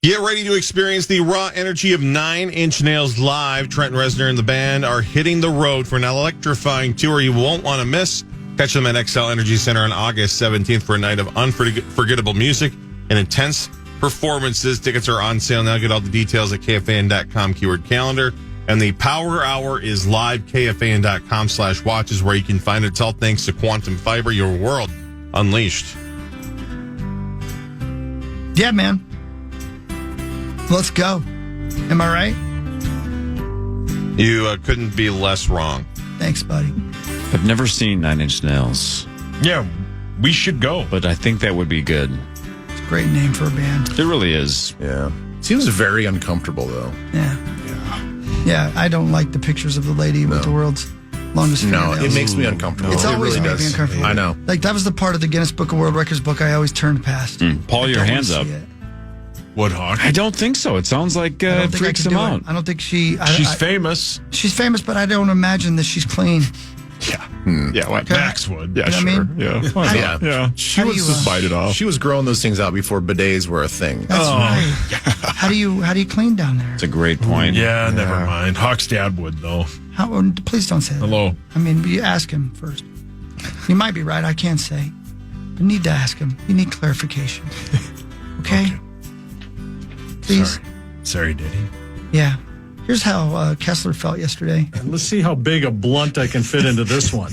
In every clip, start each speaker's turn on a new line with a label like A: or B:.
A: Get ready to experience the raw energy of 9 Inch Nails live. Trent Reznor and the band are hitting the road for an electrifying tour you won't want to miss. Catch them at XL Energy Center on August 17th for a night of unforgettable music and intense performances. Tickets are on sale now. Get all the details at KFAN.com /calendar. And the Power Hour is live. KFAN.com/watch is where you can find it. It's all thanks to Quantum Fiber, your world unleashed.
B: Yeah, man. Let's go. Am I right?
A: You couldn't be less wrong.
B: Thanks, buddy.
C: I've never seen 9 Inch Nails.
D: Yeah, we should go.
C: But I think that would be good.
B: It's a great name for a band.
C: It really is.
E: Yeah. Seems very uncomfortable, though.
B: Yeah, I don't like the pictures of the lady with the world's longest fingernails.
E: No, it makes me uncomfortable.
B: It's always
E: really
B: made me uncomfortable.
E: I know.
B: Like, that was the part of the Guinness Book of World Records book I always turned past.
C: Paul, your hands up.
D: What, Hawk?
C: I don't think so. It sounds like it freaks him out.
B: I don't think she's
D: famous.
B: She's famous, but I don't imagine that she's clean.
D: Yeah.
F: Yeah,
D: Okay. Max would.
F: Yeah,
B: You know
F: sure.
B: what I mean?
F: Yeah. Yeah. She would just bite it off.
E: She was growing those things out before bidets were a thing.
B: That's right. How do you clean down there?
C: It's a great point.
D: Yeah, never mind. Hawk's dad would, though.
B: Please don't say that.
D: Hello.
B: I mean, you ask him first. You might be right. I can't say. You need to ask him. You need clarification. Okay? Please?
D: Sorry, Diddy.
B: Yeah. Here's how Kessler felt yesterday.
G: Let's see how big a blunt I can fit into this one.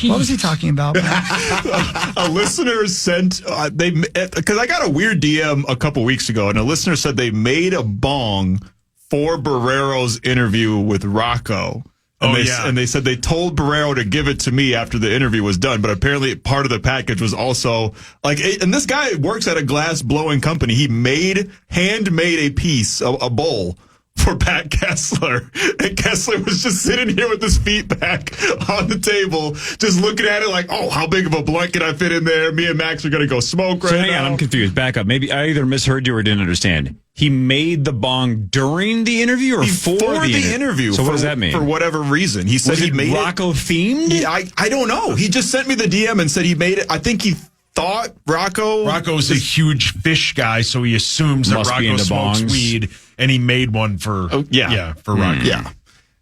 B: What was he talking about, Matt?
F: A listener sent because I got a weird DM a couple weeks ago, and a listener said they made a bong for Barreiro's interview with Rocco. And they said they told Barreiro to give it to me after the interview was done, but apparently part of the package was also and this guy works at a glass blowing company. He handmade a piece, a bowl for Pat Kessler. And Kessler was just sitting here with his feet back on the table, just looking at it like, oh, how big of a blunt can I fit in there? Me and Max are going to go smoke right now.
C: Hang on, I'm confused. Back up. Maybe I either misheard you or didn't understand. He made the bong during the interview or before the
F: interview.
C: So what does that mean?
F: For whatever reason. He said he made
C: Rocco themed?
F: Yeah, I don't know. He just sent me the DM and said he made it. I think he thought Rocco's
D: a huge fish guy, so he assumes that Rocco smokes weed, and he made one for for Rocco.
F: Yeah.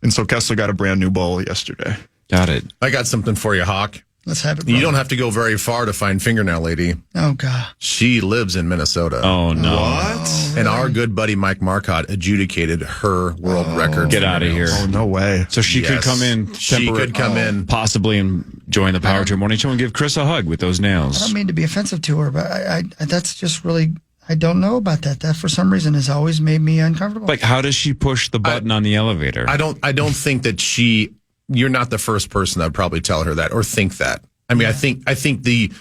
F: And so Kessler got a brand new bowl yesterday.
C: Got it.
E: I got something for you, Hawk.
B: Let's have it, bro.
E: You don't have to go very far to find Fingernail Lady.
B: Oh, God.
E: She lives in Minnesota.
C: Oh, no.
E: What? And our good buddy Mike Marcotte adjudicated her world record.
C: Get out of here.
F: Oh, no way.
C: So she could come in.
E: She could come in.
C: Possibly and join the Power Trip Morning Show and give Chris a hug with those nails.
B: I don't mean to be offensive to her, but I that's just really, I don't know about that. That for some reason has always made me uncomfortable.
C: Like, how does she push the button on the elevator?
E: I don't think that you're not the first person that would probably tell her that or think that. I mean, I think the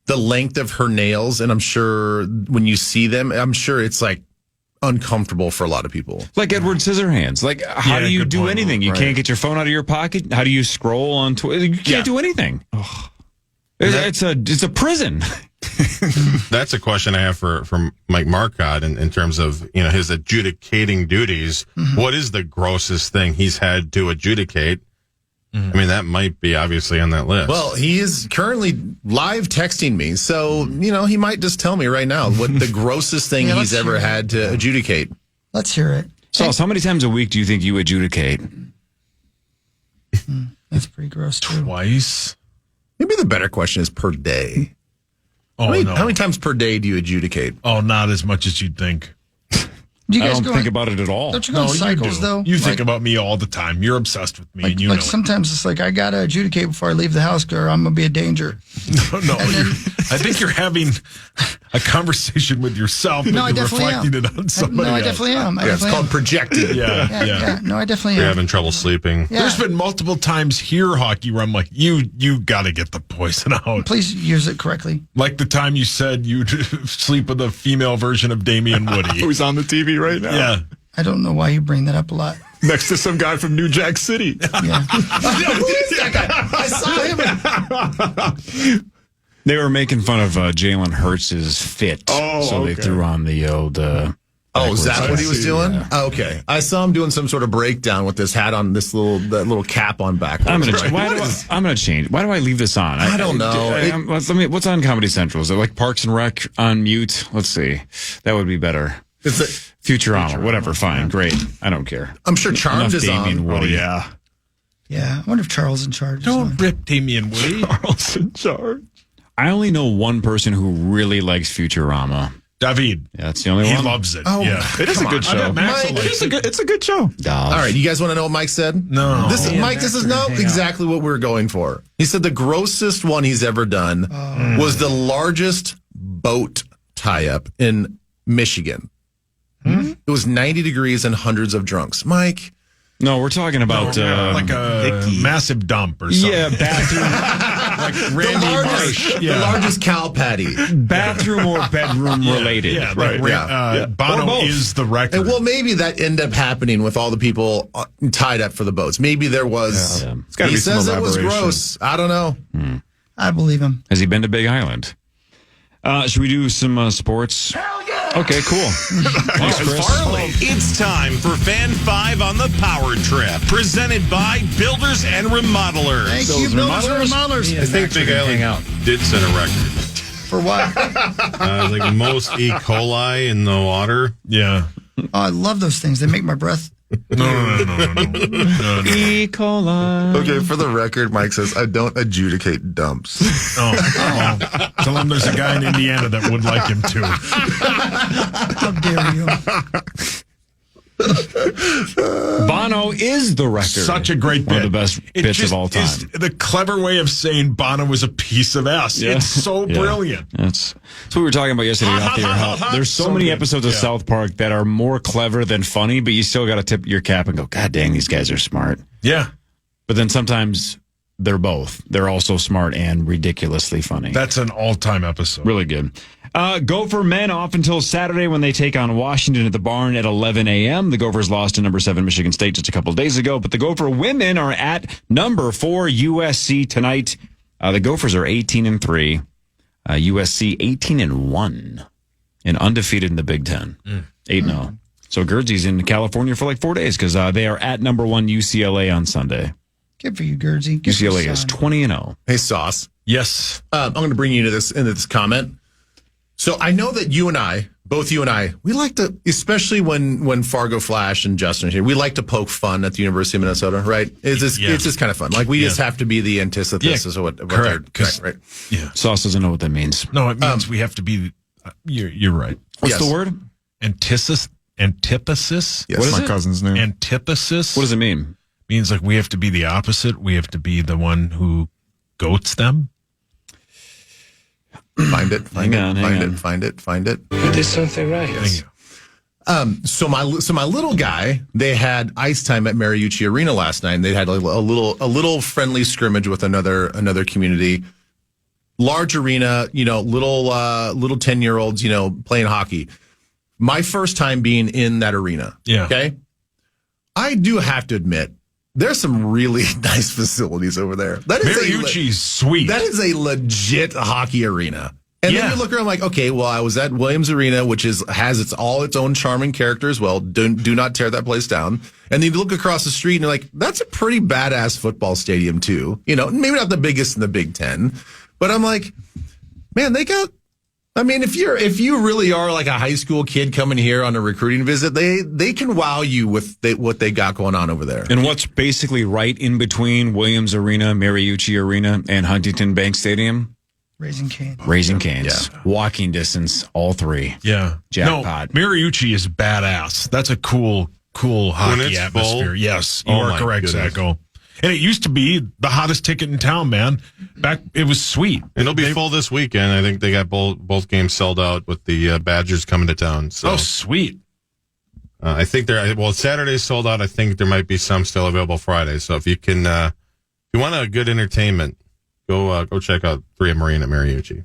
E: length of her nails, and I'm sure when you see them, I'm sure it's like uncomfortable for a lot of people.
C: Like Edward Scissorhands. Like, how do you do anything? You can't get your phone out of your pocket. How do you scroll on Twitter? You can't do anything. It's a prison.
A: That's a question I have for Mike Marcotte in terms of his adjudicating duties. Mm-hmm. What is the grossest thing he's had to adjudicate? I mean, that might be obviously on that list.
E: Well, he is currently live texting me, so, he might just tell me right now what the grossest thing he's ever had to adjudicate.
B: Let's hear it.
C: So, how many times a week do you think you adjudicate?
B: That's pretty gross, too.
D: Twice?
E: Maybe the better question is per day.
D: Oh,
E: how many times per day do you adjudicate?
D: Oh, not as much as you'd think.
B: Do you
C: I
B: guys
C: don't think about it at all.
B: Don't you go in cycles, though?
D: You think about me all the time. You're obsessed with me, and you know it.
B: Sometimes it's like, I got to adjudicate before I leave the house, or I'm going to be a danger.
D: No. I think you're having a conversation with yourself, and you're reflecting it on somebody else.
B: No, I definitely am.
E: It's called projecting.
D: Yeah.
B: No, I definitely
A: You're
B: am.
A: having trouble sleeping.
B: Yeah.
D: There's been multiple times here, Hockey, where I'm like, you got to get the poison out.
B: Please use it correctly.
D: Like the time you said you'd sleep with a female version of Damian Woody.
F: Who's on the TV right now.
D: Yeah.
B: I don't know why you bring that up a lot.
F: Next to some guy from New Jack City.
B: Yeah.
E: Who is that guy? I saw him.
C: They were making fun of Jalen Hurts' fit.
F: Oh,
C: so they threw on the old
E: is that what he was doing?
C: Yeah.
E: Oh, okay. I saw him doing some sort of breakdown with this hat on, that little cap on backwards.
C: I'm gonna change. Why do I leave this on?
E: I don't know.
C: What's on Comedy Central? Is it like Parks and Rec on mute? Let's see. That would be better. Futurama. Whatever. Fine. Great. I don't care.
E: I'm sure Charmed is on.
F: Woody. Yeah.
B: Yeah. I wonder if Charles in charge.
D: Don't rip Damian Woody.
F: Charles in charge.
C: I only know one person who really likes Futurama.
D: David.
C: Yeah, that's the only one.
D: He loves it.
E: Oh,
D: yeah.
F: It is a good show. It's a good show.
E: All right, you guys want to know what Mike said?
D: No.
E: Mike, this is not exactly what we're going for. He said the grossest one he's ever done was the largest boat tie-up in Michigan. It was 90 degrees and hundreds of drunks. Mike.
C: No, we're talking about
D: like a massive dump or something.
C: Yeah, bathroom.
D: Like Randy Marsh.
E: The largest cow patty.
C: Bathroom or bedroom related.
D: Yeah,
C: right.
D: Bono is the record.
E: And well, maybe that ended up happening with all the people tied up for the boats. Maybe there was.
C: Yeah.
F: It's gotta
E: He
F: be some
E: says it was
F: elaboration.
E: gross. I don't know.
B: I believe him.
C: Has he been to Big Island? Should we do some sports? Hell yeah! Okay, cool. Thanks, Chris.
A: It's time for Fan 5 on the Power Trip, presented by Builders and Remodelers.
B: Thank you, Builders and Remodelers.
A: I think Big Island did set a record.
B: For what?
A: Like most E. coli in the water.
D: Yeah.
B: Oh, I love those things. They make my breath.
D: No.
C: E. coli.
E: Okay, for the record, Mike says, I don't adjudicate dumps.
D: Oh. Tell him there's a guy in Indiana that would like him too.
B: How dare you?
C: Bono is the record.
D: Such a great bit.
C: One of the best bits of all time.
D: Is the clever way of saying Bono was a piece of ass.
C: Yeah.
D: It's so
C: Yeah.
D: brilliant.
C: That's what we were talking about yesterday. Off the air, how there's so many
D: good.
C: episodes of
D: Yeah.
C: South Park that are more clever than funny, but you still got to tip your cap and go, God dang, these guys are smart.
D: Yeah.
C: But then sometimes they're both. They're also smart and ridiculously funny.
D: That's an all-time episode.
C: Really good. Gopher men off until Saturday when they take on Washington at the Barn at 11 a.m. The Gophers lost to number 7 Michigan State just a couple of days ago, but the Gopher women are at number 4 USC tonight. The Gophers are 18-3. USC 18-1 and undefeated in the Big Ten. 8-0. So Gerdsy's in California for like 4 days because they are at number 1 UCLA on Sunday.
B: Good for you, Gerdsy. Good
C: UCLA
B: for
C: is
B: son.
C: 20-0.
E: Hey, Sauce.
D: Yes.
E: I'm going to bring you into this comment. So I know that both you and I, we like to, especially when Fargo Flash and Justin are here, we like to poke fun at the University of Minnesota, right? It's just kind of fun. Like we just have to be the antithesis of what
D: correct.
E: they're right.
D: Yeah.
C: Sauce doesn't know what that means.
D: No, it means we have to be. You're right.
C: What's the word?
D: Antithesis.
E: Yes.
C: What is
F: My
C: it?
F: cousin's name.
D: Antithesis.
C: What does it mean?
D: Means like we have to be the opposite. We have to be the one who goats them.
E: Find it.
C: Hang on.
E: Find it.
H: You did something right.
D: Thank you.
E: So my little guy, they had ice time at Mariucci Arena last night. And they had a little friendly scrimmage with another community. Large arena, little 10-year-olds, playing hockey. My first time being in that arena.
D: Yeah.
E: Okay. I do have to admit, there's some really nice facilities over there. That is
D: Mariucci's sweet.
E: That is a legit hockey arena. And then you look around like, okay, well, I was at Williams Arena, which has its own charming character as well. Do not tear that place down. And then you look across the street and you're like, that's a pretty badass football stadium too. Maybe not the biggest in the Big Ten, but I'm like, man, if you really are like a high school kid coming here on a recruiting visit, they can wow you with what they got going on over there.
C: And what's basically right in between Williams Arena, Mariucci Arena, and Huntington Bank Stadium?
B: Raising Cane's.
C: Raising Cane's.
E: Yeah.
C: Walking distance, all three.
D: Yeah.
C: Jackpot.
D: No, Mariucci is badass. That's a cool hockey
A: it's
D: atmosphere.
A: full?
D: Yes, you
A: Oh
D: are
A: my
D: correct,
A: goodness.
D: Zacho. And it used to be the hottest ticket in town, man. It was sweet.
A: It'll be full this weekend. I think they got both games sold out with the Badgers coming to town. So
D: Oh, sweet.
A: I think Saturday's sold out. I think there might be some still available Friday. So if you can, if you want a good entertainment, go check out 3M Marine at Mariucci.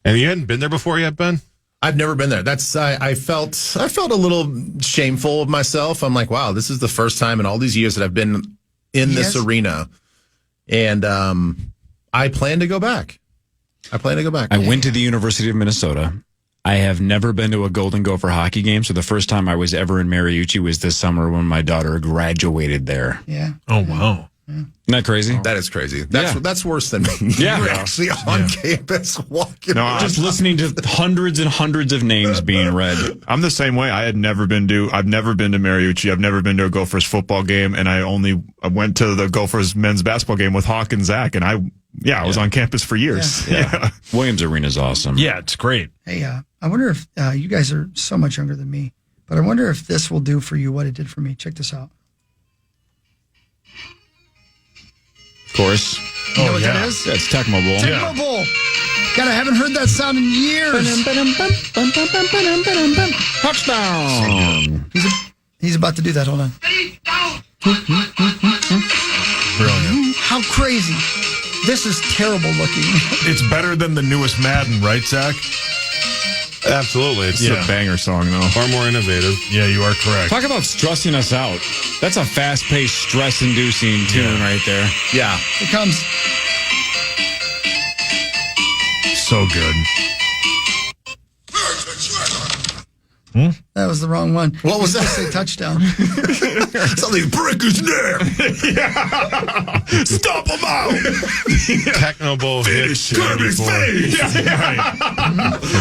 A: And you hadn't been there before yet, Ben?
E: I've never been there. I felt a little shameful of myself. I'm like, wow, this is the first time in all these years that I've been in this arena. And I plan to go back.
C: I went to the University of Minnesota. I have never been to a Golden Gopher hockey game, so the first time I was ever in Mariucci was this summer when my daughter graduated there.
B: Yeah.
D: Oh, wow.
C: Isn't that crazy?
E: That is crazy. That's worse than me.
C: Yeah.
E: You're actually on campus walking around.
C: Just listening to hundreds and hundreds of names being read.
F: I'm the same way. I've never been to Mariucci. I've never been to a Gophers football game, and I went to the Gophers men's basketball game with Hawk and Zach, and I was on campus for years.
C: Yeah. Williams Arena's awesome.
D: Yeah, it's great.
B: Hey, I wonder if you guys are so much younger than me, but I wonder if this will do for you what it did for me. Check this out.
C: Of course.
B: You know what that is?
C: That's Tecmo Bowl.
B: Tecmo Bowl. God, I haven't heard that sound in years.
C: Touchdown.
B: He's about to do that. Hold on.
D: Brilliant.
B: How crazy. This is terrible looking.
D: It's better than the newest Madden, right, Zach?
A: Absolutely. It's
F: It's a banger song, though.
A: far more innovative.
D: Yeah, you are correct.
C: Talk about stressing us out. That's a fast-paced, stress-inducing tune right there.
E: Yeah.
B: Here comes.
D: So good.
B: That was the wrong one.
E: What was that?
B: Say touchdown.
E: Something break his neck. Stop him out.
A: Techno Bowl hits 94.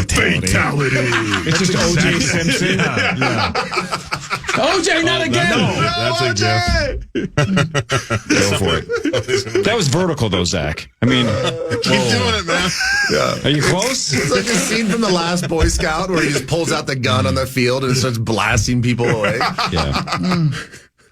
D: Fatality.
C: It's just O.J. Simpson. O.J., not again.
A: That's a gift.
C: Go for it. That was vertical, though, Zach. I mean,
A: Keep doing it, man.
C: are you close?
E: It's like a scene from The Last Boy Scout where he just pulls out the gun on the field and starts blasting people away.
C: Yeah.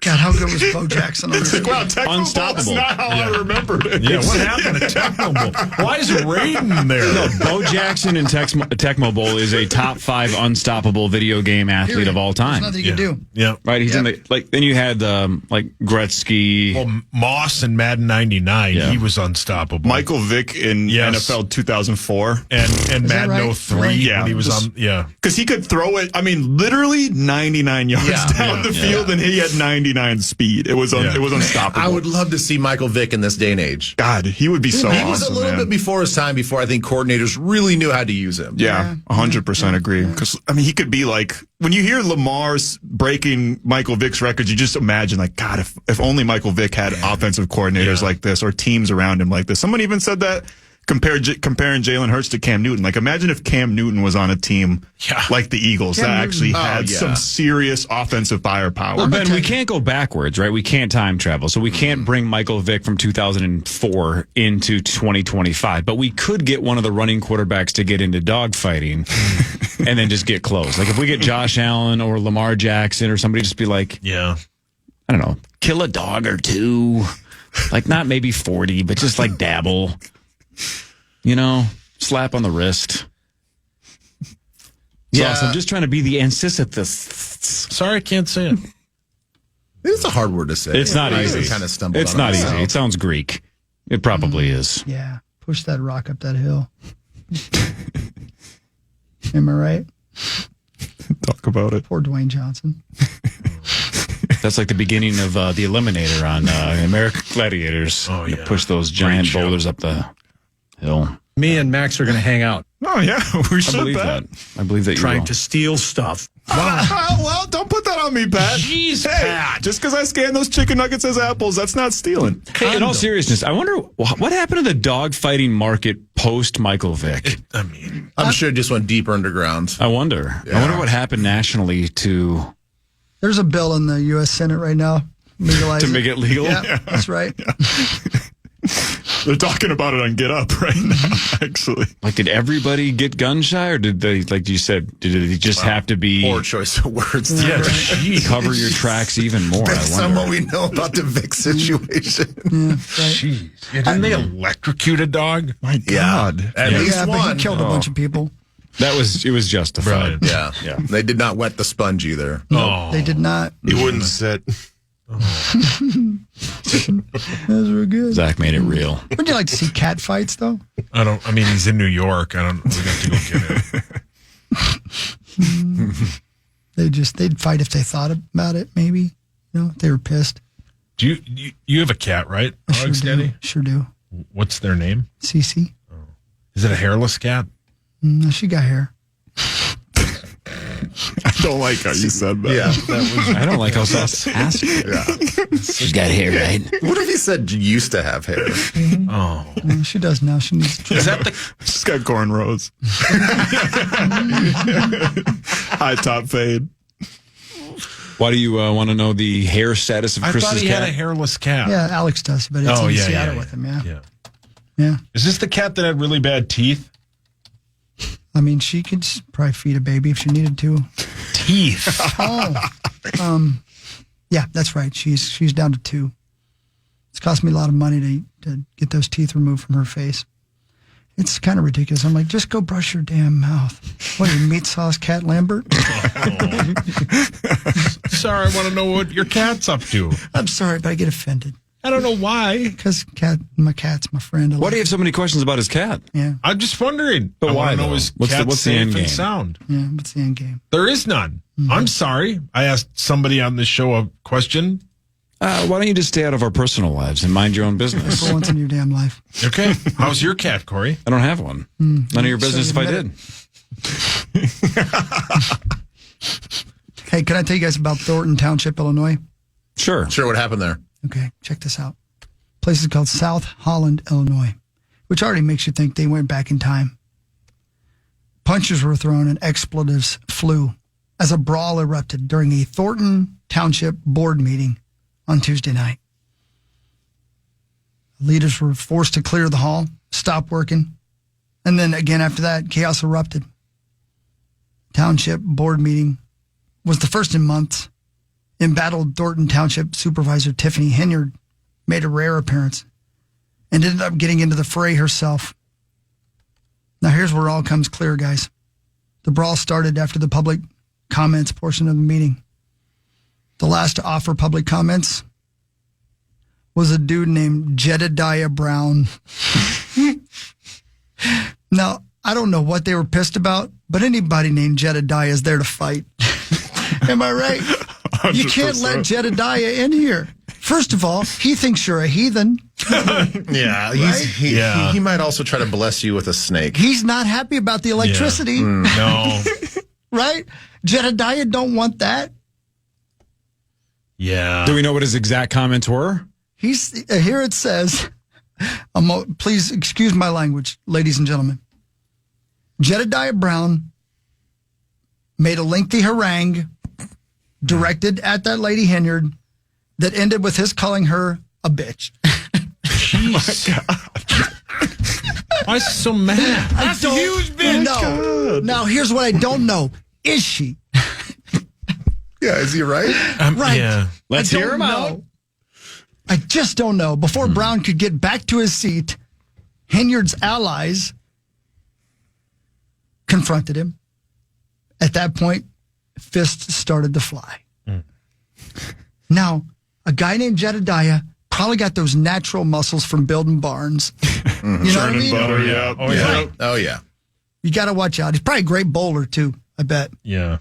B: God, how good was Bo Jackson on this?
F: Wow, Tecmo
C: Unstoppable.
F: Bowl is not how I remembered it.
D: Yeah, what happened to Tecmo Bowl? Why is Raiden there?
C: No, Bo Jackson in Tecmo Bowl is a top 5 unstoppable video game athlete of all
B: There's
C: time.
B: nothing you can do.
D: Yeah.
C: Right? He's in the then you had like Gretzky.
D: Well, Moss in Madden 99, he was unstoppable.
F: Michael Vick in
D: Yes.
F: NFL 2004.
D: and Madden
B: right?
D: 03
F: Yeah.
D: when he was on. Yeah.
F: Because he could throw it, I mean, literally 99 yards down the field, and he had 99 speed. It was unstoppable.
E: I would love to see Michael Vick in this day and age.
F: God, he would be so
E: He
F: awesome,
E: was a little
F: man.
E: bit before his time, before I think coordinators really knew how to use him.
F: Yeah, 100% agree. Because, I mean, he could be like, when you hear Lamar's breaking Michael Vick's records, you just imagine, like, God, if only Michael Vick had offensive coordinators like this or teams around him like this. Someone even said that, comparing Jalen Hurts to Cam Newton. Like, imagine if Cam Newton was on a team like the Eagles that actually had some serious offensive firepower.
C: Well, Ben, we can't go backwards, right? We can't time travel. So we can't bring Michael Vick from 2004 into 2025. But we could get one of the running quarterbacks to get into dogfighting and then just get close. Like if we get Josh Allen or Lamar Jackson or somebody, just be like,
D: Yeah.
C: I don't know, kill a dog or two. Like not maybe 40, but just like dabble. You know, slap on the wrist.
E: Yeah.
C: So I'm just trying to be the antithesis.
D: Sorry, I can't say it.
E: It's a hard word to say.
C: It's not
E: I
C: easy.
E: kind of stumbled
C: It's
E: on
C: not
E: it
C: easy.
E: myself.
C: It sounds Greek. It probably is.
B: Yeah. Push that rock up that hill. Am I right?
F: Talk about it.
B: Poor Dwayne Johnson.
C: That's like the beginning of the Eliminator on American Gladiators.
D: Oh,
C: You
D: yeah.
C: push those giant
D: show.
C: boulders up the hill.
G: Me and Max are going to hang out,
F: Oh, yeah, we
C: I
F: should
C: believe
F: bet.
C: that. I believe that you
G: trying
C: will.
G: to steal stuff.
F: Well, don't put that on me, Pat.
D: Jeez,
F: hey,
D: Pat.
F: just because I scan those chicken nuggets as apples, that's not stealing.
C: Hey, in all seriousness, I wonder what happened to the dog fighting market post Michael Vick.
D: I mean,
E: I'm sure it just went deeper underground.
C: I wonder. I wonder what happened nationally to
B: There's a bill in the U.S. Senate right now. Legalize
C: make it legal.
B: Yeah, that's right.
F: They're talking about it on Get Up right now, actually.
C: Like, did everybody get gun shy, or did they, like you said, did it just have to be
E: Poor choice of words.
D: yeah, jeez.
C: cover your tracks even more?
E: Based
C: I
E: on
C: wonder.
E: what we know about the Vic situation.
D: Jeez. Didn't they electrocute a dog?
F: My God.
E: At least
B: Yeah, but
E: one.
B: he killed a bunch of people.
C: It was justified.
D: Brilliant.
E: Yeah.
C: Yeah.
E: They did not wet the sponge either.
D: Oh.
B: They did not.
A: He wouldn't sit.
B: Those were good.
C: Zach made it real.
B: Would you like to see cat fights, though?
D: I mean, he's in New York. We have to go get him.
B: They'd fight if they thought about it, maybe. You know, if they were pissed.
D: Do you have a cat, right?
B: Sure do. Sure do.
D: What's their name?
B: Cece.
D: Is it a hairless cat?
B: No, she got hair.
F: Don't like how you said that.
E: Yeah,
C: I don't like how Sauce asked. She's got hair, right?
E: What if he said you used to have hair?
D: Oh,
B: Yeah, she does now. She needs to
D: is that the?
F: She's got cornrows. High top fade.
C: Why do you want to know the hair status of
D: I
C: Chris's
D: thought he
C: cat?
D: had a hairless cat.
B: Yeah, Alex does, but it's in Seattle with him. Yeah.
D: Is this the cat that had really bad teeth?
B: I mean, she could probably feed a baby if she needed to.
D: Teeth.
B: Yeah, that's right. She's down to 2. It's cost me a lot of money to get those teeth removed from her face. It's kind of ridiculous. I'm like, just go brush your damn mouth. What are you, meat sauce cat Lambert?
D: Sorry, I want to know what your cat's up to.
B: I'm sorry, but I get offended.
D: I don't know why.
B: Because my cat's my friend.
C: Why do you have so many questions about his cat?
B: Yeah.
D: I'm just wondering.
C: But
D: I
C: why,
D: want to know
C: though?
D: his
C: What's the
D: cat's
C: end
D: safe
C: game?
D: and sound.
B: Yeah, what's the end game?
D: There is none. I'm sorry. I asked somebody on this show a question.
C: Why don't you just stay out of our personal lives and mind your own business?
B: For once in your damn life.
D: Okay. How's your cat, Corey?
C: I don't have one. None of your business if I
B: admit
C: did.
B: Hey, can I tell you guys about Thornton Township, Illinois?
C: Sure.
E: Sure, what happened there?
B: Okay, check this out. Place is called South Holland, Illinois, which already makes you think they went back in time. Punches were thrown and expletives flew as a brawl erupted during a Thornton Township board meeting on Tuesday night. Leaders were forced to clear the hall, stop working, and then again after that, chaos erupted. Township board meeting was the first in months. Embattled Thornton Township Supervisor Tiffany Henyard made a rare appearance and ended up getting into the fray herself. Now here's where it all comes clear, guys. The brawl started after the public comments portion of the meeting. The last to offer public comments was a dude named Jedediah Brown. Now, I don't know what they were pissed about, but anybody named Jedediah is there to fight. Am I right?
F: 100%.
B: You can't let Jedediah in here. First of all, he thinks you're a heathen.
E: Yeah, he might also try to bless you with a snake.
B: He's not happy about the electricity.
D: No.
B: Right? Jedediah don't want that.
D: Yeah.
C: Do we know what his exact comments were?
B: He's here it says, please excuse my language, ladies and gentlemen. Jedediah Brown made a lengthy harangue directed at that lady Henyard that ended with his calling her a bitch.
D: Why is he so mad?
B: That's a huge bitch. No. Now, here's what I don't know. Is she?
E: Yeah, is he right?
B: Right.
D: Yeah.
C: Let's
B: I
C: hear
B: don't
C: him out.
B: know. I just don't know. Before Brown could get back to his seat, Henyard's allies confronted him. At that point, fists started to fly. Now, a guy named Jedediah probably got those natural muscles from building barns. You know what I mean?
F: Butter, yeah.
D: Oh, yeah.
E: Oh, yeah.
B: You got to watch out. He's probably a great bowler, too, I bet.
D: Yeah.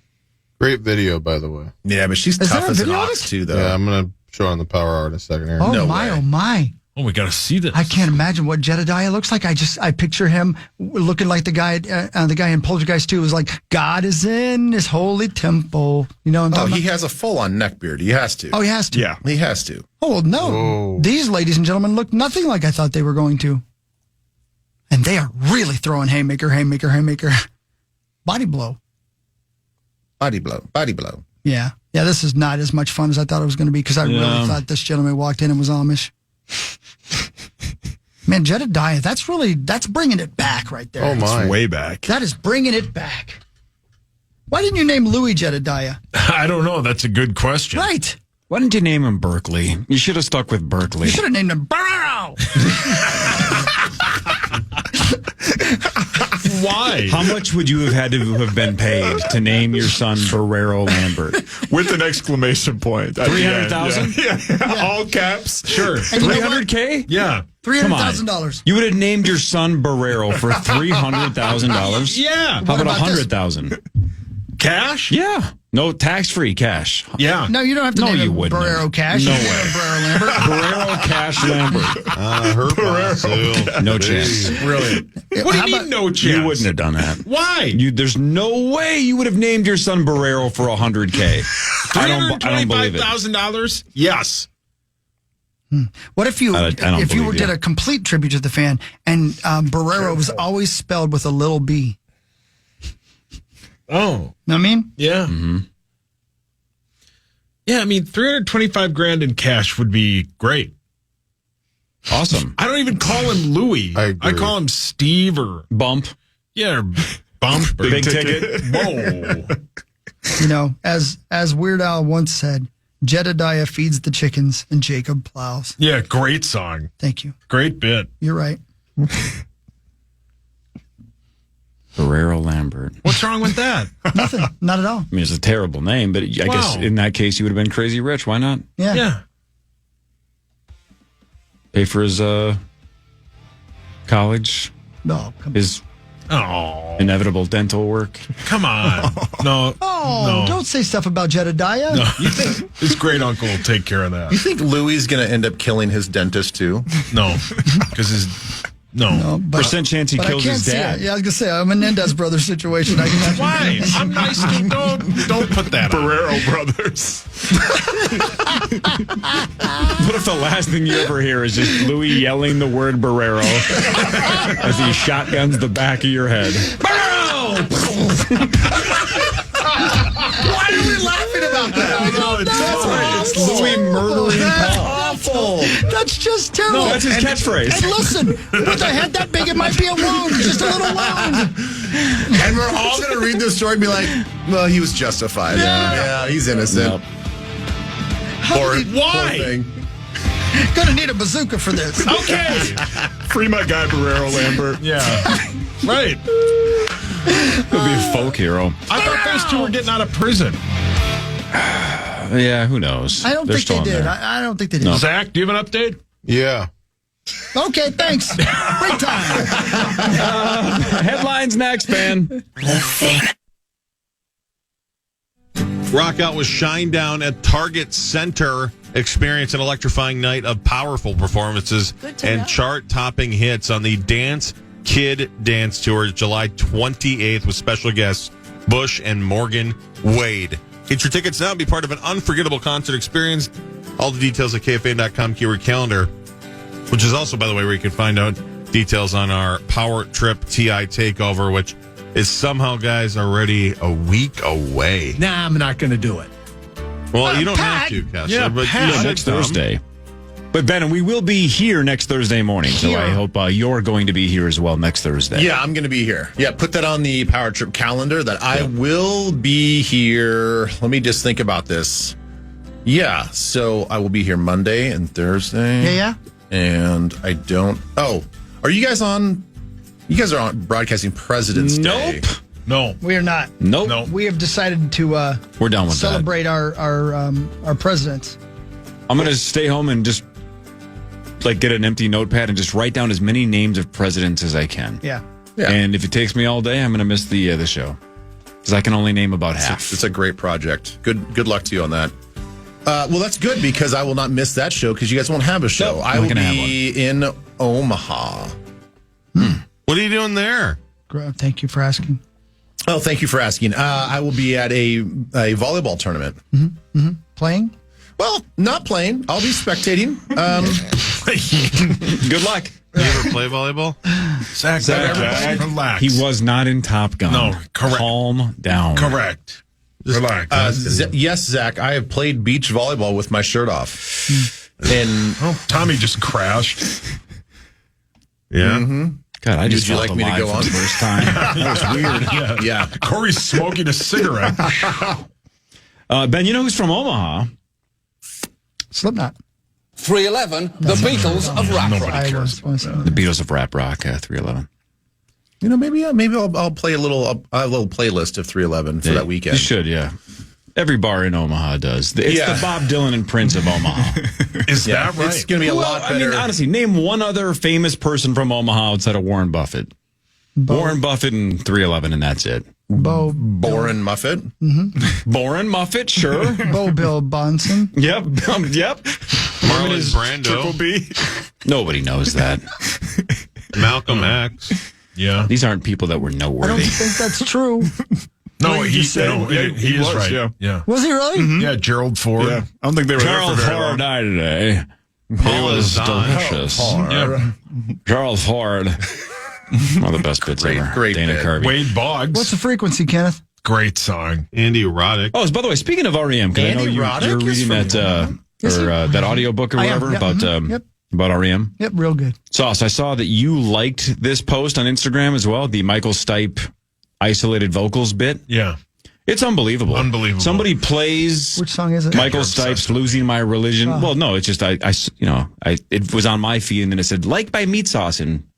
A: Great video, by the way.
E: Yeah, but she's
B: Is there
E: tough
B: a
E: as an
B: video of
E: ox,
B: it?
E: too, though.
A: Yeah, I'm going to show on the Power Hour in a second here.
B: Oh,
E: No
B: my,
E: way.
B: oh, my.
D: Oh, we got to see this.
B: I can't imagine what Jedediah looks like. I picture him looking like the guy in Poltergeist 2 was like, God is in his holy temple. You know what I'm
E: Oh,
B: talking
E: he
B: about?
E: has a full-on neck beard. He has to.
B: Oh, he has to.
F: Yeah.
E: He has to.
B: Oh, well, no.
A: Whoa.
B: These ladies and gentlemen look nothing like I thought they were going to. And they are really throwing haymaker. Body blow.
E: Body blow. Body blow.
B: Yeah. Yeah, this is not as much fun as I thought it was going to be because I really thought this gentleman walked in and was Amish. Man, Jedediah, that's bringing it back right there.
A: Oh, my.
F: Way back.
B: That is bringing it back. Why didn't you name Louis Jedediah?
D: I don't know. That's a good question.
B: Right.
C: Why didn't you name him Berkeley? You should have stuck with Berkeley.
B: You should have named him Barreiro.
D: Why?
C: How much would you have had to have been paid to name your son Barreiro Lambert?
F: With an exclamation point. at the end.
C: 300,000?
F: Yeah. All caps.
D: Sure.
B: And you know what?
C: $300K?
D: Yeah.
B: $300,000.
C: You would have named your son Barreiro for $300,000?
D: Yeah.
C: How about
B: about this?
C: $100,000?
D: Cash?
C: Yeah. No, tax-free cash.
D: Yeah.
B: No, you don't have to
C: No,
B: name
C: you
B: it
C: wouldn't.
B: Barreiro Cash.
C: No
B: You can
C: way.
B: name it Barreiro Lambert.
C: Barreiro Cash Lambert.
A: Her boss.
C: No chance.
D: Brilliant. What do you mean no chance?
C: You wouldn't have done that.
D: Why?
C: There's no way you would have named your son Barreiro for $100K. I don't believe it.
D: $325,000? Yes.
B: What if you
C: I don't
B: if you
C: believe
B: did
C: you.
B: a complete tribute to the fan and Barreiro was always spelled with a little b?
D: Oh.
B: Know what I mean?
D: Yeah.
C: Mm-hmm.
D: Yeah, I mean, $325,000 in cash would be great.
C: Awesome.
D: I don't even call him Louis.
A: I agree.
D: I call him Steve or
C: Bump.
D: or Bump or
C: Big ticket.
D: Whoa.
B: You know, as Weird Al once said, Jedediah feeds the chickens and Jacob plows.
D: Yeah, great song.
B: Thank you.
D: Great bit.
B: You're right.
C: Barreiro Lambert.
D: What's wrong with that?
B: Nothing. Not at all.
C: I mean, it's a terrible name, but I guess
D: Wow.
C: in that case, he would have been crazy rich. Why not?
B: Yeah.
D: Yeah.
C: Pay for his college,
B: No. Come
C: his
D: Oh,
C: inevitable dental work.
D: come on. No.
B: Oh,
D: no.
B: don't say stuff about Jedediah.
D: No. You think his great uncle will take care of that?
E: You think Louis is going to end up killing his dentist too?
D: No. Because his. No.
B: No, but,
C: Percent chance he
B: but
C: kills
B: I can't
C: his
B: see
C: dad.
B: it. Yeah, I was gonna say I'm a Mendez brothers situation. I can
D: Why? I'm nice to don't put that on.
F: Barreiro Brothers.
C: What if the last thing you ever hear is just Louis yelling the word Barreiro as he shotguns the back of your head?
D: Barreiro!
E: Why are we laughing about that?
D: I know, it's
C: It's Louis murdering Paul.
E: awful.
B: That's just terrible.
C: No, that's his catchphrase.
B: And listen, with a head that big, it might be a wound, just a little wound.
E: And we're all going to read this story and be like, well, he was justified. Yeah, he's innocent. Poor
D: Why?
E: thing.
B: Gonna need a bazooka for this.
D: Okay.
F: Free my guy Barreiro Lambert.
D: Yeah. Right.
C: Could be a folk hero.
D: I thought those two were getting out of prison.
C: Yeah, who knows?
B: I don't
C: They're
B: think they
C: still in
B: did.
C: there.
B: I don't think they did.
C: No.
D: Zach, do you have an update?
A: Yeah.
B: Okay, thanks. Break time.
C: Headlines next, man.
A: Rock out with Shinedown at Target Center. Experience an electrifying night of powerful performances and chart-topping hits on the Dance Kid Dance Tour, July 28th, with special guests Bush and Morgan Wade. Get your tickets now and be part of an unforgettable concert experience. All the details at KFAN.com keyword calendar, which is also, by the way, where you can find out details on our Power Trip TI Takeover, which is somehow, guys, already a week away.
G: Nah, I'm not going to do it.
A: Well, you don't
B: Pat.
A: have to, Kessler,
D: Yeah,
A: but
D: Pat.
A: you should
C: Next
A: come.
C: Thursday. But Ben, we will be here next Thursday morning, so I hope you're going to be here as well next Thursday.
E: Yeah, I'm going to be here. Yeah, put that on the Power Trip calendar that I will be here. Let me just think about this. Yeah, so I will be here Monday and Thursday.
B: Yeah.
E: And I don't. Oh, are you guys on? You guys are on broadcasting President's Day.
C: Nope.
D: No.
B: We are not.
C: Nope.
D: No.
B: We have decided to
C: We're done with
B: celebrate our presidents.
C: that. I'm going to stay home and just get an empty notepad and just write down as many names of presidents as I can.
B: Yeah.
E: Yeah.
C: And if it takes me all day, I'm going to miss the show because I can only name about half.
E: It's a great project. Good luck to you on that. Well, that's good because I will not miss that show because you guys won't have a show.
C: Nope,
E: I
C: not
E: will
C: gonna have
E: be in Omaha.
A: What are you doing there?
B: Thank you for asking.
E: Oh, thank you for asking. I will be at a volleyball tournament.
B: Playing?
E: Well, not playing. I'll be spectating.
C: Good luck.
A: You ever play volleyball?
D: Zach, relax.
C: He was not in Top Gun.
D: No, correct.
C: Calm down.
D: Correct. Relax.
E: Yes, Zach, I have played beach volleyball with my shirt off. And
D: Tommy just crashed.
A: Yeah.
C: God, I just
E: Would you
C: felt
E: like me to
C: alive
E: go
C: for
E: on?
C: the first time. That was weird.
E: yeah.
D: Corey's smoking a cigarette.
C: Ben, you know who's from Omaha?
B: Slipknot.
H: 311, the Beatles of rap rock.
B: I was
C: The Beatles of Rap Rock, 311.
E: You know, maybe I'll play a little playlist of 311 for that weekend.
C: You should, yeah. Every bar in Omaha does. It's
E: Yeah.
C: the Bob Dylan and Prince of Omaha.
D: Is
E: Yeah,
D: that right?
E: it's going to be a lot better.
C: I mean, honestly, name one other famous person from Omaha outside of Warren Buffett. Warren Buffett and 311, and that's it.
E: Boren Muffet.
C: Boren Muffet, sure.
B: Bo Bill Bonson.
C: Yep.
A: Marlon Brando.
F: Triple B.
C: Nobody knows that.
A: Malcolm X.
D: Yeah.
C: These aren't people that were
B: I don't
C: noteworthy.
B: think that's true.
D: No, he
F: he
D: is
F: was,
D: right.
F: yeah.
B: Was he really?
D: Yeah, Gerald Ford.
F: Yeah. I don't think they were
C: Charles
F: there for very
C: Ford
F: long.
C: died today. He was delicious.
D: Yeah.
C: Charles Ford. One of the best bits ever.
E: Great
C: Dana
E: bit.
C: Carvey.
D: Wade Boggs.
B: What's the frequency, Kenneth?
D: Great song.
A: Andy Roddick.
C: Oh, by the way, speaking of REM, because I know
E: Andy Roddick
C: you're
E: is
C: reading
E: from
C: that that audiobook or
B: I am,
C: whatever
B: yeah,
C: about REM.
B: Yep, real good.
C: Sauce, I saw that you liked this post on Instagram as well, the Michael Stipe isolated vocals bit.
D: Yeah.
C: It's unbelievable.
D: Unbelievable.
C: Somebody plays
B: Which song is it?
C: Michael Stipe's "Losing My Religion." Well, no, it's just it was on my feed and then it said "liked by Meat Sauce" and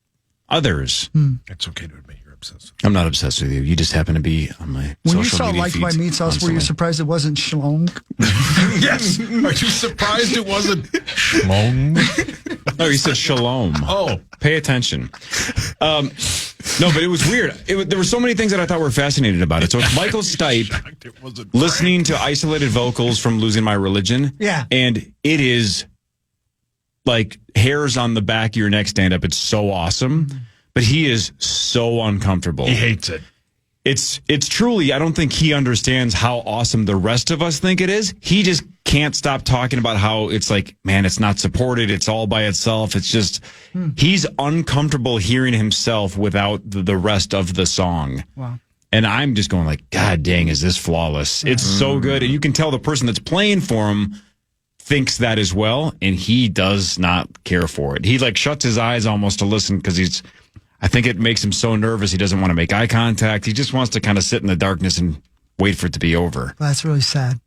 C: others.
D: It's okay to admit you're obsessed.
C: I'm not obsessed with you. You just happen to be on my
B: When you
C: social
B: saw
C: media
B: Liked by
C: feeds
B: Meat Sauce, were you
C: constantly.
B: surprised it wasn't Schlong?
D: Yes. Are you surprised it wasn't Schlong?
C: No, he said shalom.
D: Oh.
C: Pay attention. No, but it was weird. There were so many things that I thought were fascinating about it. So it's Michael Stipe
D: It wasn't
C: listening to isolated vocals from "Losing My Religion."
B: Yeah.
C: And it is like hairs on the back of your neck stand up. It's so awesome. But he is so uncomfortable.
D: He hates it.
C: It's truly, I don't think he understands how awesome the rest of us think it is. He just can't stop talking about how it's like, man, it's not supported. It's all by itself. It's just, he's uncomfortable hearing himself without the rest of the song.
B: Wow.
C: And I'm just going like, God dang, is this flawless? It's so good. And you can tell the person that's playing for him thinks that as well. And he does not care for it. He like shuts his eyes almost to listen because I think it makes him so nervous. He doesn't want to make eye contact. He just wants to kind of sit in the darkness and wait for it to be over.
B: Well, that's really sad.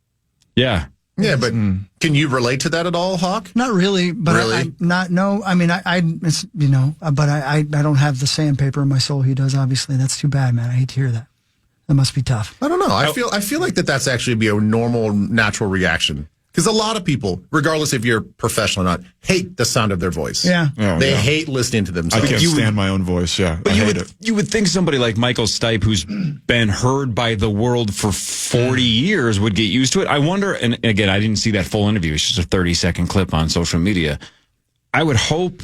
C: Yeah.
E: Yeah, but can you relate to that at all, Hawk?
B: Not really, but
E: Really?
B: I mean, it's, but I don't have the sandpaper in my soul he does, obviously. That's too bad, man. I hate to hear that. That must be tough.
E: I don't know. I feel like that's actually be a normal, natural reaction. Because a lot of people, regardless if you're professional or not, hate the sound of their voice.
B: Yeah.
E: They hate listening to
F: I
E: themselves.
F: can't stand my own voice. Yeah.
C: But
F: I hate it.
C: you would think somebody like Michael Stipe, who's been heard by the world for 40 years, would get used to it. I wonder, and again, I didn't see that full interview. It's just a 30-second clip on social media. I would hope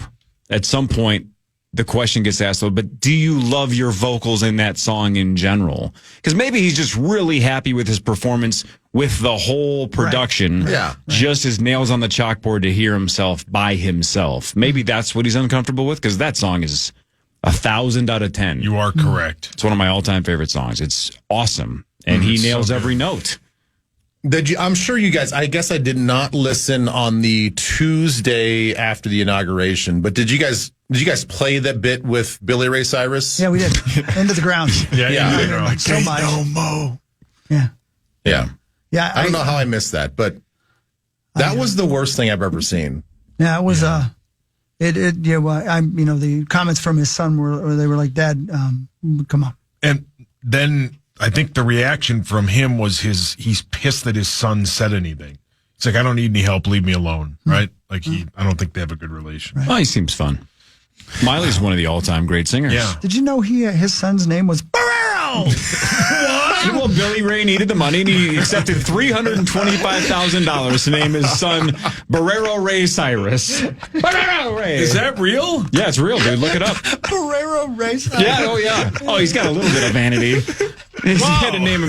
C: at some point the question gets asked, but do you love your vocals in that song in general? Because maybe he's just really happy with his performance with the whole production.
E: Right. Yeah.
C: Just as nails on the chalkboard to hear himself by himself. Maybe that's what he's uncomfortable with, because that song is 1,000 out of 10.
D: You are correct.
C: It's one of my all-time favorite songs. It's awesome. And he
D: It's
C: nails
D: so
C: every note.
E: I'm sure you guys, I guess I did not listen on the Tuesday after the inauguration, but did you guys play that bit with Billy Ray Cyrus?
B: Yeah, we did. Into the ground.
D: Yeah.
B: So much.
F: No mo.
B: Yeah.
E: Yeah.
B: Yeah.
E: I don't know how I missed that, but that was the worst thing I've ever seen.
B: Yeah, it was, the comments from his son they were like, Dad, come on.
D: And then I think the reaction from him was he's pissed that his son said anything. It's like, I don't need any help. Leave me alone. Right? Like I don't think they have a good relation.
C: Oh, he seems fun. Miley's one of the all-time great singers.
D: Yeah.
B: Did you know his son's name was Barreiro?
C: What? Well, Billy Ray needed the money, and he accepted $325,000 to name his son Barreiro Ray Cyrus. Barreiro Ray.
D: Is that real?
C: Yeah, it's real, dude. Look it up.
B: Barreiro Ray Cyrus.
C: Yeah, oh yeah. Oh, he's got a little bit of vanity. He had to name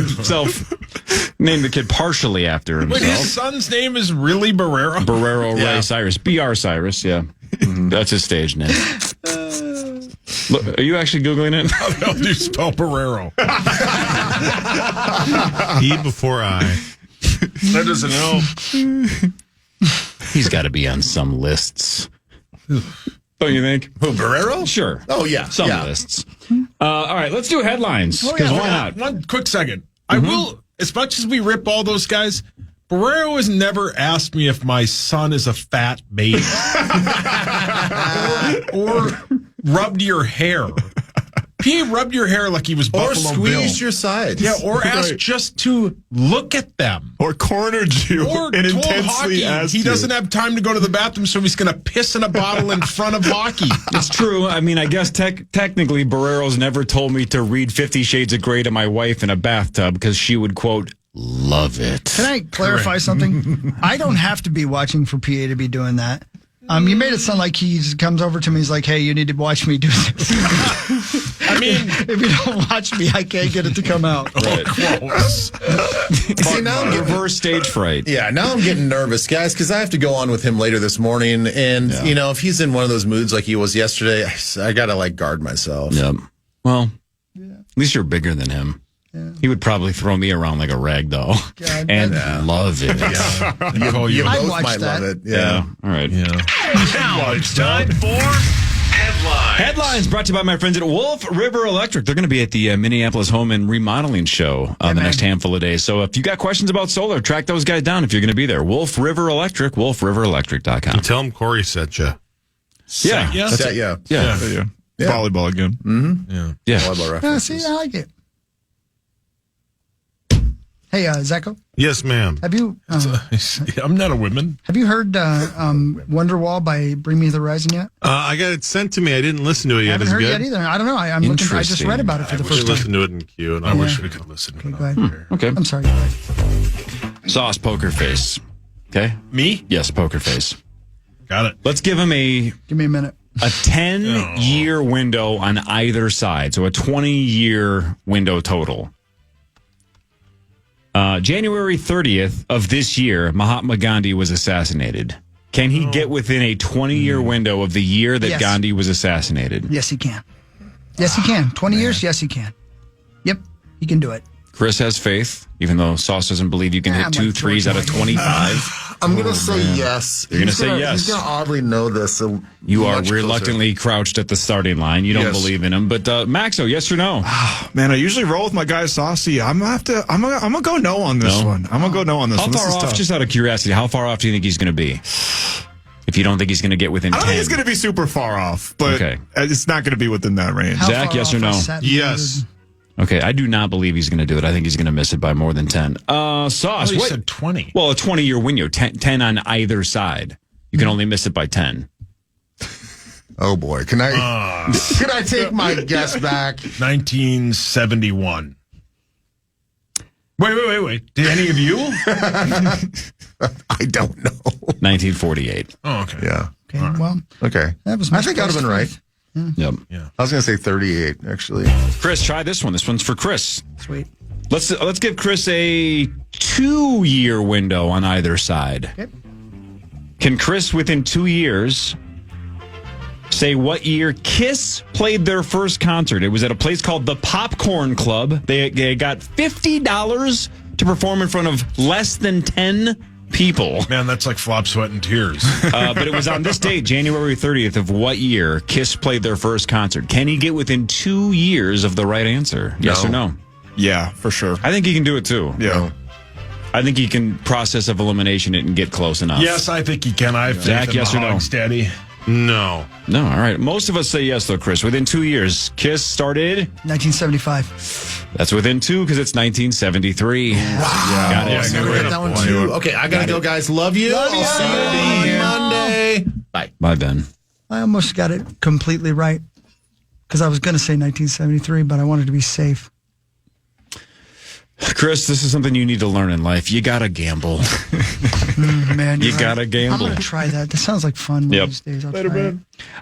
C: the kid partially after
D: But
C: himself.
D: his son's name is really Barreiro?
C: Barreiro
E: Yeah.
C: Ray Cyrus. B.R. Cyrus, yeah. That's his stage name. Look, are you actually Googling it?
D: How the hell do you spell Barreiro?
A: E before I.
D: That doesn't help.
C: He's got to be on some lists. Don't you think?
E: Who, Barreiro?
C: Sure.
E: Oh, yeah.
C: Some
E: yeah.
C: lists. All right, let's do headlines. Because why not?
D: One quick second. I will, as much as we rip all those guys, Barreiro has never asked me if my son is a fat baby or rubbed your hair. He rubbed your hair like he was
E: Or
D: Buffalo Bill.
E: squeezed your sides.
D: Yeah, or asked just to look at them.
F: Or cornered you
D: Or
F: and
D: told
F: intensely
D: Hockey
F: asked
D: he
F: you.
D: doesn't have time to go to the bathroom, so he's going to piss in a bottle in front of Hockey.
C: It's true. I mean, I guess technically Barreiro's never told me to read 50 Shades of Grey to my wife in a bathtub because she would, quote, love it.
B: Can I clarify something? I don't have to be watching for PA to be doing that. You made it sound like he comes over to me. He's like, "Hey, you need to watch me do this."
D: I mean,
B: if you don't watch me, I can't get it to come out.
C: Right.
D: close.
E: See, now I'm getting,
C: Reverse stage fright.
E: yeah, now I'm getting nervous, guys, because I have to go on with him later this morning. And, you know, if he's in one of those moods like he was yesterday, I got to, like, guard myself.
C: Yep. Well, at least you're bigger than him. Yeah. He would probably throw me around like a rag doll and love it.
E: You
B: I'd
E: both
B: watch
E: might
B: that.
E: love it.
C: Yeah. All right.
A: Now it's time for headlines.
C: Headlines brought to you by my friends at Wolf River Electric. They're going to be at the Minneapolis Home and Remodeling Show the next handful of days. So if you got questions about solar, track those guys down if you're going to be there. Wolf River Electric, wolfriverelectric.com.
A: Tell him Corey sent you.
C: Yeah.
E: Yeah.
F: Volleyball again.
C: Yeah.
E: Volleyball references.
B: See, I like it. Hey, Zacho,
A: Yes, ma'am.
B: have you
D: I'm not a woman.
B: heard Wonderwall by Bring Me the Horizon yet?
A: I got it sent to me. I didn't listen to it
B: I
A: yet.
B: haven't
A: Is it
B: heard
A: good?
B: yet either. I don't know. I'm looking. I just
C: Interesting.
B: read about it for the
A: We
B: first time.
A: listened to it in Q, and I wish we could listen to it.
B: Okay, go ahead.
C: Okay.
B: I'm sorry. Go ahead.
C: Sauce Poker Face. Okay?
D: Me?
C: Yes, Poker Face.
D: Got it.
C: Let's give him a
B: Give me a minute.
C: 10-year window on either side. So a 20-year window total. January 30th of this year, Mahatma Gandhi was assassinated. Can he get within a 20-year window of the year that
B: Yes.
C: Gandhi was assassinated?
B: Yes, he can. Yes, he can. 20 years? Yes, he can. Yep, he can do it.
C: Chris has faith, even though Sauce doesn't believe you can hit
B: I'm
C: 2
B: like
C: threes out of
B: George
C: 25.
E: I'm going to say yes.
C: You're gonna say yes.
E: He's going to oddly know this.
C: You are reluctantly crouched at the starting line. You don't
E: Yes.
C: believe in him. But Maxo, yes or no?
F: Man, I usually roll with my guy Saucy. I'm gonna go no on this
C: No?
F: one. I'm gonna go no on this
C: How
F: one. This
C: far
F: is
C: off,
F: tough.
C: just out of curiosity, how far off do you think he's going to be? If you don't think he's going to get within
F: I don't
C: 10.
F: think it's gonna be super far off, but
C: Okay.
F: it's not gonna be within that range.
B: How
C: Zach,
B: far
C: yes or
B: off
C: no?
B: is Saturn
A: Yes.
C: Okay, I do not believe he's going to do it. I think he's going to miss it by more than 10. Sauce,
D: You
C: what?
D: said 20.
C: Well, a 20-year window, 10 on either side. You can only miss it by 10.
E: Oh, boy. Can I take my guess back?
D: 1971. Wait. Did any of you?
E: I don't know.
C: 1948.
D: Oh, okay.
E: Yeah.
B: Okay, well,
E: Okay.
B: that was
E: I
B: my
E: think I'd have been right.
C: Yep.
E: I was going to say 38, actually.
C: Chris, try this one. This one's for Chris.
B: sweet.
C: Let's give Chris a 2-year window on either side.
B: Okay.
C: Can Chris, within 2 years, say what year Kiss played their first concert? It was at a place called the Popcorn Club. They got $50 to perform in front of less than 10 people.
D: Man, that's like Flop, Sweat, and Tears.
C: But it was on this date, January 30th of what year Kiss played their first concert. Can he get within 2 years of the right answer? Yes or no?
F: Yeah, for sure.
C: I think he can do it too.
F: Yeah.
C: I think he can process of elimination it and get close enough.
D: Yes, I think he can. I have faith
C: Zach,
D: in
C: yes or no?
D: Steady.
A: No.
C: No, all right. Most of us say yes, though, Chris. Within 2 years, Kiss started.
B: 1975.
C: That's within 2 because it's 1973. Wow. Got it.
D: I never
E: Write that one, too. Okay, I got to go, guys. Love you. I'll see you Monday. Bye.
C: Bye, Ben.
B: I almost got it completely right because I was going to say 1973, but I wanted to be safe.
C: Chris, this is something you need to learn in life. You got to gamble.
B: Man,
C: You
B: you're
C: got to
B: I'm
C: gamble.
B: going to try that. This sounds like fun one
C: Yep.
B: of these days. I'll try it.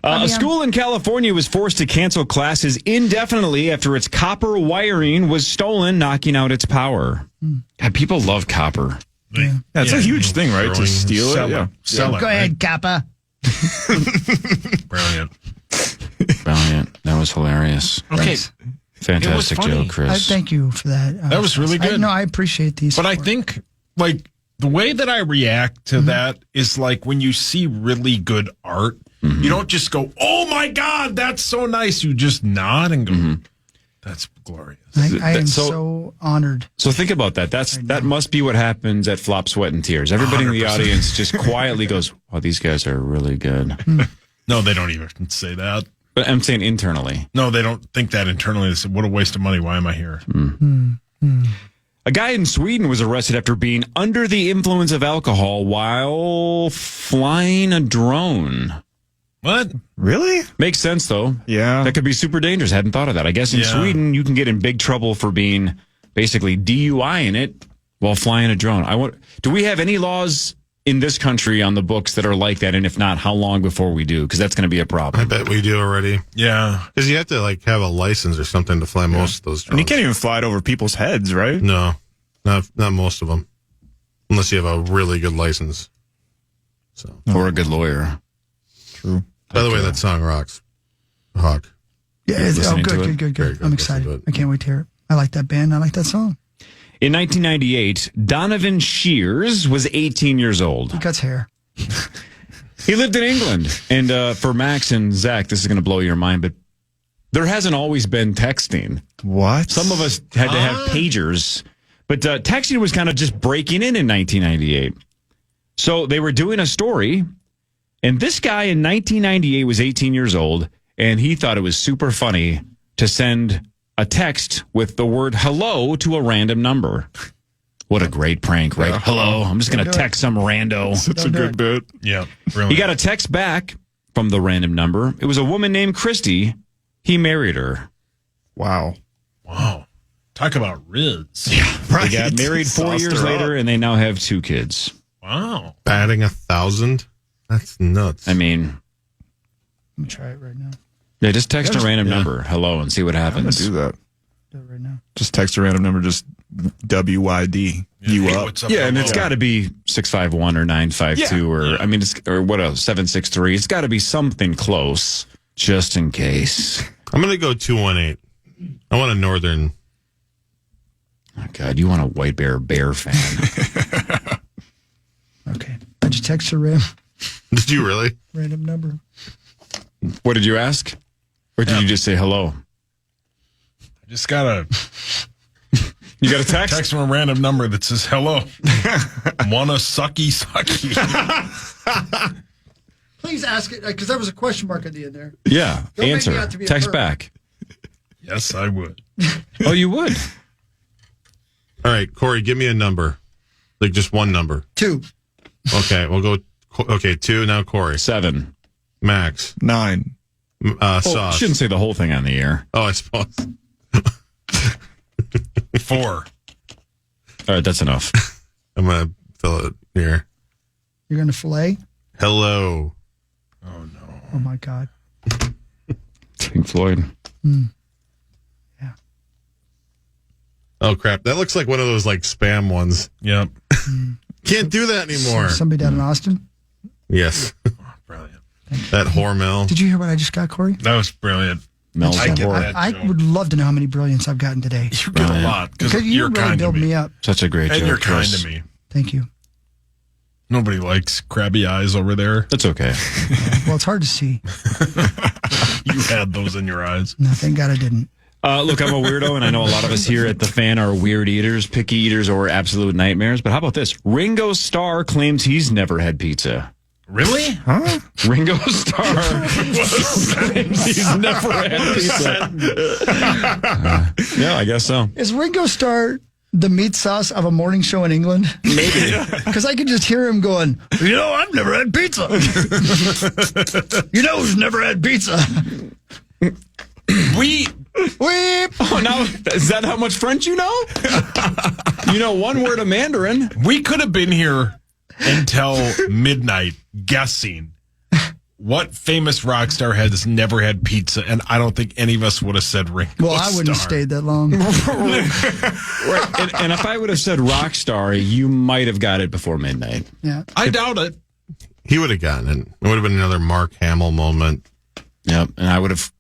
C: A school in California was forced to cancel classes indefinitely after its copper wiring was stolen, knocking out its power. God, people love copper.
F: Yeah, it's a huge thing, right? To steal it. Yeah.
D: Sell it.
B: Go ahead, Kappa.
D: Brilliant.
C: Brilliant. That was hilarious.
D: Okay.
C: Fantastic
D: It was funny.
C: joke, Chris.
B: Thank you for that.
D: That was really good.
B: I appreciate these.
D: But I think, like, the way that I react to that is like when you see really good art, you don't just go, oh my God, that's so nice. You just nod and go, that's glorious.
B: I am
C: So-
B: so honored.
C: So think about that. That must be what happens at Flop, Sweat, and Tears. Everybody in the
D: 100%.
C: audience just quietly goes, "Oh, these guys are really good."
D: No, they don't even say that.
C: But I'm saying internally.
D: No, they don't think that internally. They said, what a waste of money. Why am I here?
C: A guy in Sweden was arrested after being under the influence of alcohol while flying a drone.
D: What?
F: Really?
C: Makes sense, though.
F: Yeah.
C: That could be super dangerous. Hadn't thought of that. I guess in Sweden, you can get in big trouble for being basically DUI-ing it while flying a drone. Do we have any laws in this country on the books that are like that? And if not, how long before we do? Because that's going to be a
A: I
C: problem.
A: bet we do already.
D: Yeah.
A: Because you have to like have a license or something to fly most of those drones.
F: And you can't even fly it over people's heads, right?
A: No, not most of them, unless you have a really good license. So,
C: Or a good lawyer.
F: True.
A: by the way, that song rocks. Hawk.
B: Yeah,
C: listening to it?
B: good.
A: Very good.
B: I'm
A: Listen to
B: excited.
A: it.
B: I can't wait to hear it. I like that band. I like that song.
C: In 1998, Donovan Shears was 18 years old.
B: He cuts hair.
C: He lived in England. And for Max and Zach, this is going to blow your mind, but there hasn't always been texting.
F: What?
C: Some of us had to have pagers, but texting was kind of just breaking in 1998. So they were doing a story, and this guy in 1998 was 18 years old, and he thought it was super funny to send a text with the word hello to a random number. What a great prank, right? Hello, I'm just going to text some rando.
F: That's a good bit.
D: Yeah. Really.
C: He got a text back from the random number. It was a woman named Christy. He married her.
F: Wow.
D: Wow. Talk about Riz.
F: Right.
C: They got married 4
F: Sauced
C: years
F: her
C: later,
F: up.
C: and they now have 2 kids.
D: Wow.
A: Batting 1,000. That's nuts.
C: I mean,
B: I'm going to try it right now.
C: yeah, just text a random number, hello, and see what
F: I'm going
C: happens.
F: to do that.
B: Do it right now.
F: Just text a random number, just WYD. You
D: Hey,
F: up.
D: what's up?
C: Yeah, and it's
D: Hello.
C: got to be 651 or 952 or, I mean, or what else, 763. It's got to be something close, just in case.
A: I'm going to go 218. I want a northern.
C: Oh, God, you want a White Bear fan.
B: Okay. I just text a
A: Did you really?
B: random number.
C: What did you ask? Or did you just say hello?
D: Just got to
C: You got a text?
D: text from a random number that says, hello. Wanna sucky.
B: Please ask it, because there was a question mark at the end there.
C: Yeah,
B: Don't make
C: answer.
B: me out to be a
C: Text
B: perv.
C: back.
D: Yes, I would.
C: Oh, you would?
A: All right, Corey, give me a number. Like just one number.
B: 2.
A: Okay, we'll go. Okay, 2. Now Corey.
C: 7.
A: Max.
F: 9.
C: Oh,
A: Sauce.
C: shouldn't say the whole thing on the air.
A: Oh, I suppose.
D: 4.
C: All right, that's enough.
A: I'm going to fill it here.
B: You're going to fillet?
A: Hello.
B: Oh, my God.
C: Pink Floyd.
B: Yeah.
A: Oh, crap. That looks like one of those like spam ones.
D: Yep.
A: Can't do that anymore.
B: Somebody down in Austin?
A: Yes.
D: Brilliant.
A: That Hormel.
B: Did you hear what I just got, Corey?
D: That was brilliant.
C: Mel's
D: I get
C: Report.
D: that.
B: I
D: Joe.
B: would love to know how many brilliants I've gotten today.
D: You get a lot because
B: Because you
D: you're
B: really
D: kind to
B: build
D: me.
B: me up.
C: Such a great
D: And
C: joke,
D: you're kind
C: Chris.
D: to me.
B: Thank you.
D: Nobody likes crabby eyes over there.
C: That's okay.
B: Well, it's hard to see.
D: You had those in your eyes.
B: No, thank God I didn't.
C: Look, I'm a weirdo, and I know a lot of us here at the fan are weird eaters, picky eaters, or absolute nightmares. But how about this? Ringo Starr claims he's never had pizza.
D: Really?
C: Ringo Starr claims he's never had pizza. Yeah, I guess so.
B: Is Ringo Starr the meat sauce of a morning show in England?
C: Maybe.
B: Because I could just hear him going, you know, I've never had pizza. You know who's never had pizza?
D: We
B: Weep.
C: Oh, now, is that how much French you know? You know one word of Mandarin.
D: could have been here until midnight guessing what famous rock star has never had pizza, and I don't think any of us would have said Ringo
B: Well, I wouldn't have
D: Starr.
B: stayed that long.
C: Right. And if I would have said rock star, you might have got it before midnight.
B: Yeah.
D: I doubt it.
A: He would have gotten it. It would have been another Mark Hamill moment.
C: Yep. And I would have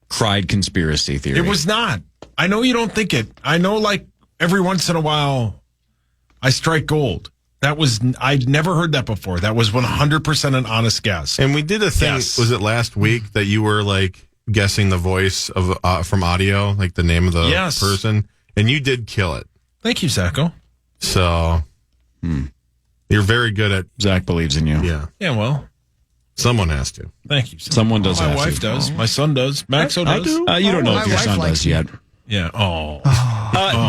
C: cried conspiracy theory.
D: It was not. I know you don't think it. I know, like, every once in a while, I strike gold. I'd never heard that before. That was 100% an honest guess.
A: And we did a thing.
D: Yes.
A: Was it last week that you were like guessing the voice of from audio, like the name of the
D: Yes.
A: person, and you did kill it.
D: Thank you, Zacho.
A: So you're very good at
C: Zach believes in you.
A: yeah.
D: Yeah, well,
A: Someone has to.
D: Thank you.
C: Someone does
D: My
C: have
D: wife
C: to.
D: does. My son does. Maxo does.
C: You don't know
B: My
C: if your
B: wife
C: son
B: likes
C: does
B: it.
C: yet.
D: Yeah. Oh.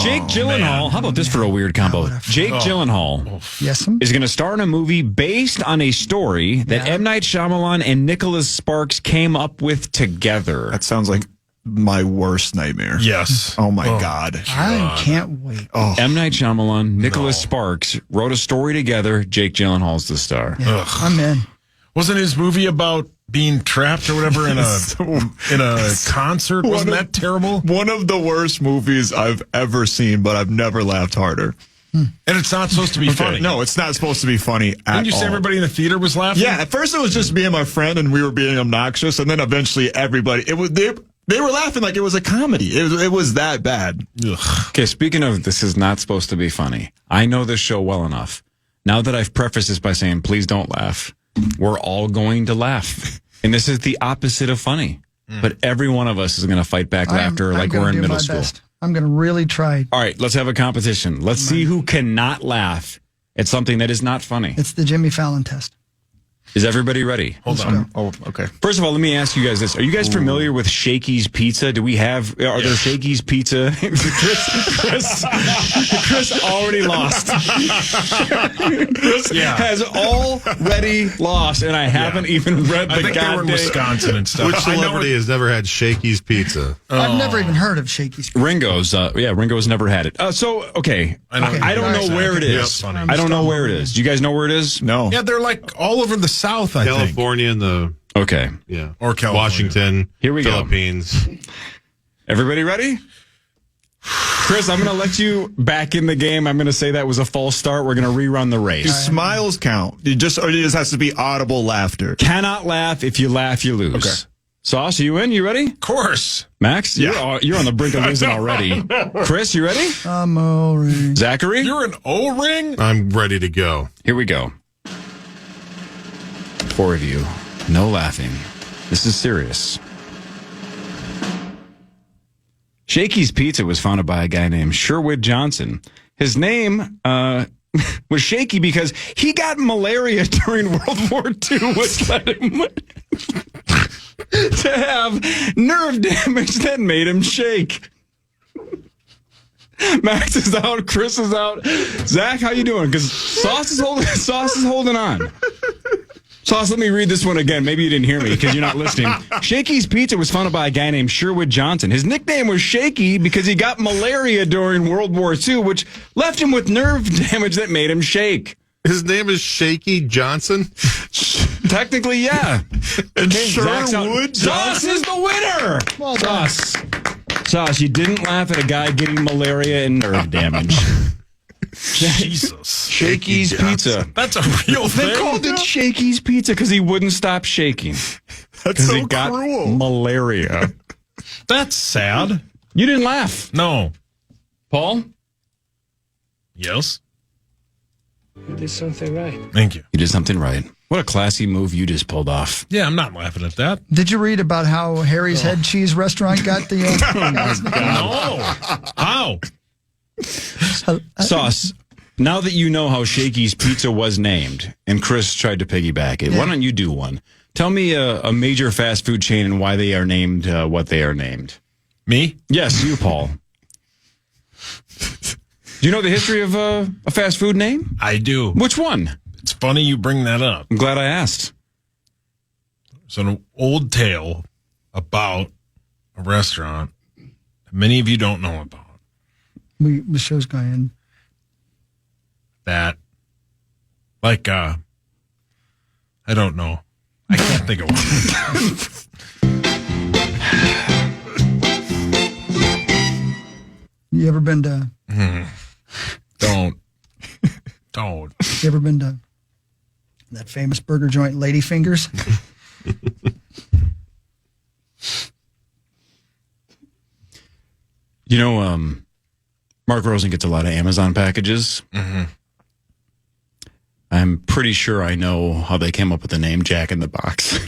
C: Jake Gyllenhaal. How about this for a weird combo? Jake Gyllenhaal
B: Yes, sir.
C: is going to star in a movie based on a story that M. Night Shyamalan and Nicholas Sparks came up with together.
F: That sounds like my worst nightmare.
D: Yes.
F: Oh my God.
B: I can't wait.
C: M. Night Shyamalan, Nicholas Sparks wrote a story together. Jake Gyllenhaal's the star.
B: Yeah, I'm in.
D: Wasn't his movie about being trapped or whatever in a concert? Wasn't that terrible?
F: One of the worst movies I've ever seen, but I've never laughed harder.
D: And it's not supposed to be funny.
F: No, it's not supposed to be funny at
D: Didn't you say
F: all.
D: everybody in the theater was laughing?
F: Yeah, at first it was just me and my friend, and we were being obnoxious, and then eventually everybody. They were laughing like it was a comedy. It was that bad.
C: Okay, speaking of this is not supposed to be funny, I know this show well enough. Now that I've prefaced this by saying, please don't laugh, we're all going to laugh. And this is the opposite of funny. But every one of us is going to fight back laughter like
B: gonna
C: we're in
B: do
C: middle
B: my
C: school.
B: best. I'm going to really try.
C: All right, let's have a competition. Let's see who cannot laugh at something that is not funny.
B: It's the Jimmy Fallon test.
C: Is everybody ready?
D: Hold on.
F: Oh, okay.
C: First of all, let me ask you guys this. Are you guys familiar with Shakey's Pizza? Are there Shakey's Pizza? Chris already lost. Chris has already lost, and I haven't even read the
D: I think they were in
C: goddamn...
D: Wisconsin and stuff.
A: Which
D: I know
A: celebrity has never had Shakey's Pizza?
B: I've never even heard of Shakey's.
C: Ringo's never had it. Okay. I don't know where it is.
D: funny.
C: I don't know where it is. Do you guys know where it is?
F: No.
D: Yeah, they're like all over the South, I think.
A: California and the
C: Okay.
D: Or California.
A: Washington.
C: Here we go.
A: Philippines.
C: Everybody ready? Chris, I'm going to let you back in the game. I'm going to say that was a false start. We're going to rerun the
F: Do
C: race.
F: smiles count? Or it just has to be audible laughter?
C: Cannot laugh. If you laugh, you lose.
F: Okay.
C: Sauce, are you in? You ready?
D: Of course.
C: Max, you're on the brink of losing already. Chris, you ready?
B: I'm all right.
C: Zachary?
D: You're an O-ring?
A: I'm ready to go.
C: Here we go. 4 of you. No laughing. This is serious. Shakey's Pizza was founded by a guy named Sherwood Johnson. His name was Shaky because he got malaria during World War II, which led him to have nerve damage that made him shake. Max is out. Chris is out. Zach, how you doing? Because Sauce is holding on. Sauce, let me read this one again. Maybe you didn't hear me because you're not listening. Shakey's Pizza was founded by a guy named Sherwood Johnson. His nickname was Shaky because he got malaria during World War II, which left him with nerve damage that made him shake.
A: His name is Shaky Johnson.
C: Technically, yeah.
F: And
C: Zach's out.
F: Sherwood
C: Sauce is the winner. Well done. Sauce, you didn't laugh at a guy getting malaria and nerve damage.
D: Jesus.
C: Shakey's Pizza.
D: That's a real thing.
C: They called it Shakey's Pizza because he wouldn't stop shaking.
F: That's so
C: He got
F: cruel.
C: malaria.
D: That's sad.
C: You didn't laugh.
D: No.
C: Paul?
D: Yes.
H: You did something right.
D: Thank you.
C: You did something right. What a classy move you just pulled off.
D: Yeah, I'm not laughing at that.
B: Did you read about how Harry's Head Cheese Restaurant got the?
D: No. How?
C: Sauce, now that you know how Shakey's Pizza was named, and Chris tried to piggyback it, why don't you do one? Tell me a major fast food chain and why they are named what they are named.
D: Me?
C: Yes, you, Paul. Do you know the history of a fast food name?
D: I do.
C: Which one?
D: It's funny you bring that up.
C: I'm glad I asked.
D: It's an old tale about a restaurant that many of you don't know about.
B: The show's going.
D: That, like, I don't know. I can't think of one.
B: You ever been to?
D: Don't.
B: You ever been to that famous burger joint, Lady Fingers?
C: You know, Mark Rosen gets a lot of Amazon packages.
D: Mm-hmm.
C: I'm pretty sure I know how they came up with the name Jack in the Box.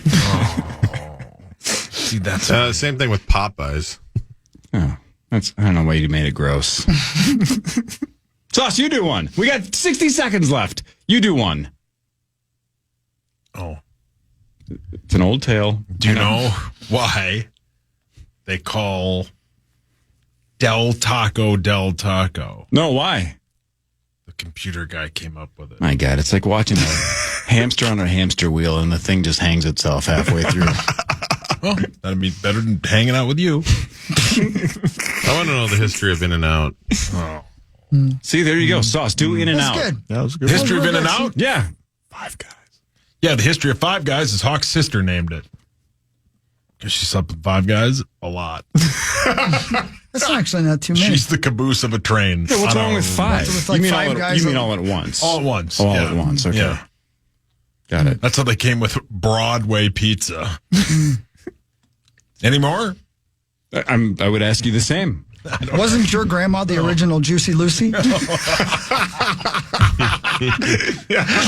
D: See, that's
A: Same thing with Popeyes.
C: Oh, I don't know why you made it gross. Sauce, you do one. We got 60 seconds left. You do one.
D: Oh.
C: It's an old tale.
D: Do you know why they call Del Taco Del Taco?
C: No, why?
D: The computer guy came up with it.
C: My God, it's like watching a hamster on a hamster wheel and the thing just hangs itself halfway through.
D: Well, that'd be better than hanging out with you.
A: I want to know the history of In-N-Out.
D: Oh.
C: See, there you go. Sauce, do In and Out.
B: That's good.
F: That was good.
D: History of In-N-Out?
C: Yeah.
D: Five Guys. Yeah, the history of Five Guys is Hawk's sister named it. Because she slept with Five Guys a lot.
B: That's actually not too many.
D: She's the caboose of a train.
C: Yeah, what's wrong with five?
B: With like
C: you mean,
B: Five
C: all,
B: Guys
C: you mean
B: all-
C: all at once?
D: All at once.
C: All
D: yeah.
C: at once. Okay.
D: Yeah.
C: Got it.
D: That's how they came with Broadway pizza. Any more?
C: I would ask you the same.
B: Wasn't your grandma the original Juicy Lucy?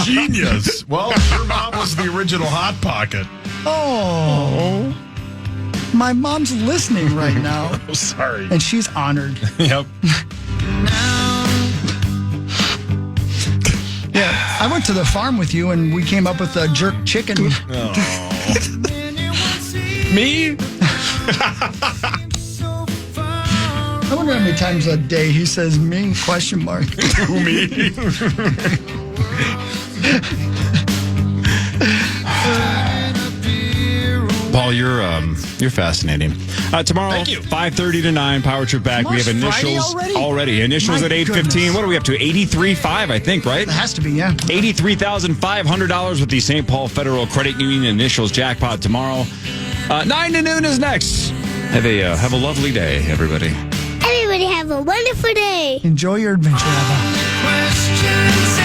D: Genius. Well, your mom was the original Hot Pocket.
B: Oh. My mom's listening right now,
D: Oh, sorry.
B: and she's honored.
D: Yep.
B: Yeah, I went to the farm with you, and we came up with a jerk chicken.
D: Me?
B: I wonder how many times a day he says "me?" question mark.
D: Who, me?
C: Paul, you're fascinating. Tomorrow,
D: Thank you.
C: 5:30 to 9, Power Trip back. We have
B: Tomorrow's
C: initials
B: Friday already?
C: Initials
B: My
C: at 8:15.
B: goodness.
C: What are we up to? 83.5, I think, right?
B: It has to be, yeah.
C: $83,500 with the St. Paul Federal Credit Union initials jackpot tomorrow. 9 to noon is next. Have a lovely day, everybody.
I: Everybody have a wonderful day.
B: Enjoy your adventure, Eva.
I: Questions